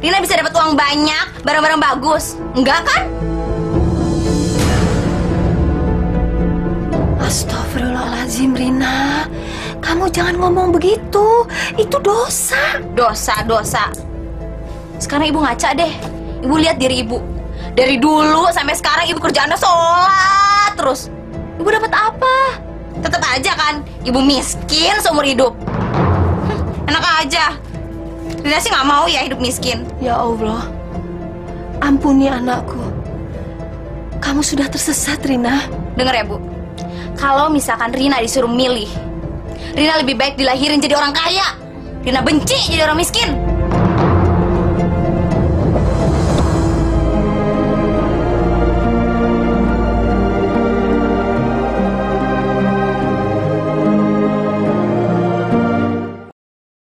Rina bisa dapat uang banyak, barang-barang bagus. Enggak kan? Astagfirullahaladzim, Rina. Kamu jangan ngomong begitu. Itu dosa. Dosa. Sekarang ibu ngaca deh. Ibu lihat diri ibu. Dari dulu sampai sekarang ibu kerjaannya sholat terus. Ibu dapat apa? Tetap aja kan, ibu miskin seumur hidup. Enak aja. Rina sih nggak mau ya hidup miskin. Ya Allah, ampuni anakku. Kamu sudah tersesat, Rina. Dengar ya, Bu. Kalau misalkan Rina disuruh milih, Rina lebih baik dilahirin jadi orang kaya. Rina benci jadi orang miskin.